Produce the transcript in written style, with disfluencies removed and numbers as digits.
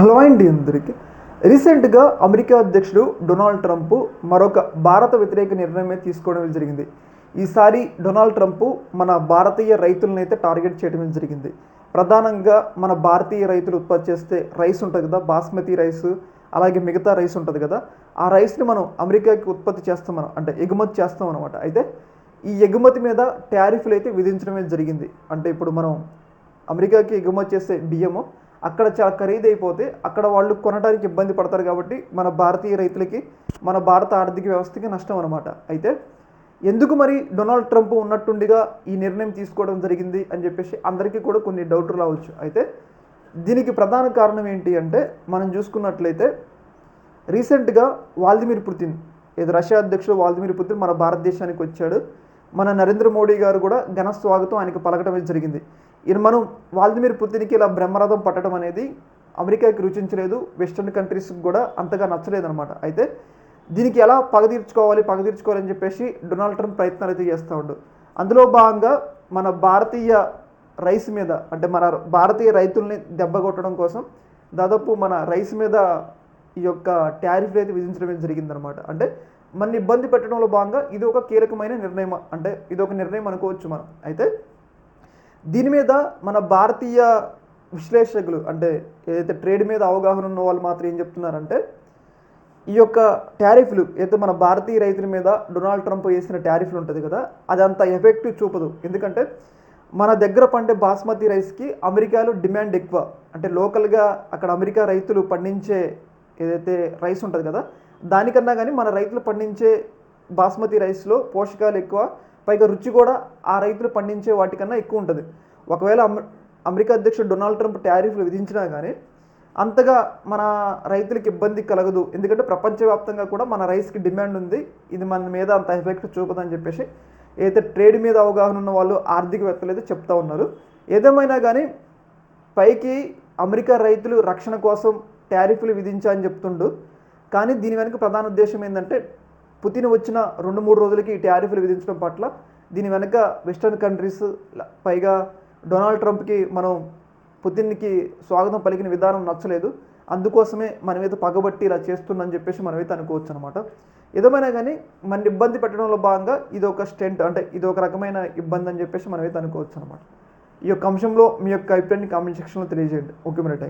Hello అండి అందరికీ. రీసెంట్గా అమెరికా అధ్యక్షుడు డొనాల్డ్ ట్రంప్ మరొక భారత వ్యతిరేక నిర్ణయమే తీసుకోవడం జరిగింది. ఈసారి డొనాల్డ్ ట్రంప్ మన భారతీయ రైతులను అయితే టార్గెట్ చేయడం జరిగింది. ప్రధానంగా మన భారతీయ రైతులు ఉత్పత్తి చేస్తే రైస్ ఉంటుంది కదా, బాస్మతి రైస్, అలాగే మిగతా రైస్ ఉంటుంది కదా, ఆ రైస్ని మనం అమెరికాకి ఉత్పత్తి చేస్తాం, మనం అంటే ఎగుమతి చేస్తాం అనమాట. అయితే ఈ ఎగుమతి మీద టారిఫ్లు అయితే విధించడమే జరిగింది. అంటే ఇప్పుడు మనం అమెరికాకి ఎగుమతి చేసే బియ్యము అక్కడ చాలా ఖరీదైపోతే అక్కడ వాళ్ళు కొనడానికి ఇబ్బంది పడతారు. కాబట్టి మన భారతీయ రైతులకి, మన భారత ఆర్థిక వ్యవస్థకి నష్టం అనమాట. అయితే ఎందుకు మరి డొనాల్డ్ ట్రంప్ ఉన్నట్టుండిగా ఈ నిర్ణయం తీసుకోవడం జరిగింది అని చెప్పేసి అందరికీ కూడా కొన్ని డౌట్లు రావచ్చు. అయితే దీనికి ప్రధాన కారణం ఏంటి అంటే, మనం చూసుకున్నట్లయితే రీసెంట్గా వ్లాదిమిర్ పుతిన్, ఇది రష్యా అధ్యక్షుడు వ్లాదిమిర్ పుతిన్ మన భారతదేశానికి వచ్చాడు. మన నరేంద్ర మోడీ గారు కూడా ఘన స్వాగతం ఆయనకు పలకటం జరిగింది. మనం వ్లాదిమిర్ పుతిన్కి ఇలా బ్రహ్మరథం పట్టడం అనేది అమెరికాకి రుచించలేదు, వెస్టర్న్ కంట్రీస్కి కూడా అంతగా నచ్చలేదన్నమాట. అయితే దీనికి ఎలా పగ తీర్చుకోవాలని చెప్పేసి డొనాల్డ్ ట్రంప్ ప్రయత్నాలు అయితే చేస్తూ ఉండు. అందులో భాగంగా మన భారతీయ రైస్ మీద, అంటే మన భారతీయ రైతుల్ని దెబ్బ కొట్టడం కోసం దాదాపు మన రైస్ మీద ఈ యొక్క టారిఫ్ అయితే విధించడం జరిగిందనమాట. అంటే మన ఇబ్బంది పెట్టడంలో భాగంగా ఇది ఒక కీలకమైన నిర్ణయం, అంటే ఇది ఒక నిర్ణయం అనుకోవచ్చు మనం. అయితే దీని మీద మన భారతీయ విశ్లేషకులు, అంటే ఏదైతే ట్రేడ్ మీద అవగాహన ఉన్న వాళ్ళు మాత్రం ఏం చెప్తున్నారంటే, ఈ యొక్క టారిఫ్లు అయితే మన భారతీయ రైతుల మీద డొనాల్డ్ ట్రంప్ వేసిన టారిఫ్లు ఉంటుంది కదా, అది అంత ఎఫెక్టివ్ చూపదు. ఎందుకంటే మన దగ్గర పండే బాస్మతి రైస్కి అమెరికాలో డిమాండ్ ఎక్కువ. అంటే లోకల్గా అక్కడ అమెరికా రైతులు పండించే ఏదైతే రైస్ ఉంటుంది కదా, దానికన్నా కానీ మన రైతులు పండించే బాస్మతి రైస్లో పోషకాలు ఎక్కువ, పైగా రుచి కూడా ఆ రైతులు పండించే వాటికన్నా ఎక్కువ ఉంటుంది. ఒకవేళ అమెరికా అధ్యక్షుడు డొనాల్డ్ ట్రంప్ టారిఫ్లు విధించినా కానీ అంతగా మన రైతులకు ఇబ్బంది కలగదు. ఎందుకంటే ప్రపంచవ్యాప్తంగా కూడా మన రైస్కి డిమాండ్ ఉంది, ఇది మన మీద అంత ఎఫెక్ట్ చూపదని చెప్పేసి ఏదైతే ట్రేడ్ మీద అవగాహన ఉన్న వాళ్ళు, ఆర్థికవేత్తలు అయితే చెప్తా ఉన్నారు. ఏదేమైనా కానీ పైకి అమెరికా రైతులు రక్షణ కోసం టారిఫ్లు విధించని చెప్తుండు, కానీ దీని వెనుక ప్రధాన ఉద్దేశం ఏంటంటే, పుతిన్ వచ్చిన 2-3 రోజులకి ఈ టారిఫ్లు విధించడం పట్ల దీని వెనక వెస్టర్న్ కంట్రీస్, పైగా డొనాల్డ్ ట్రంప్కి మనం పుతిన్కి స్వాగతం పలికిన విధానం నచ్చలేదు, అందుకోసమే మన మీద పగబట్టి ఇలా చేస్తుందని చెప్పేసి మనమైతే అనుకోవచ్చు అనమాట. ఏదేమైనా కానీ మన ఇబ్బంది పెట్టడంలో భాగంగా ఇది ఒక స్టెంట్, అంటే ఇది ఒక రకమైన ఇబ్బంది అని చెప్పేసి మనమైతే అనుకోవచ్చు అనమాట. ఈ యొక్క అంశంలో మీ యొక్క అభిప్రాయాన్ని కామెంట్ సెక్షన్లో తెలియజేయండి. ఓకే, మరి థ్యాంక్ యూ.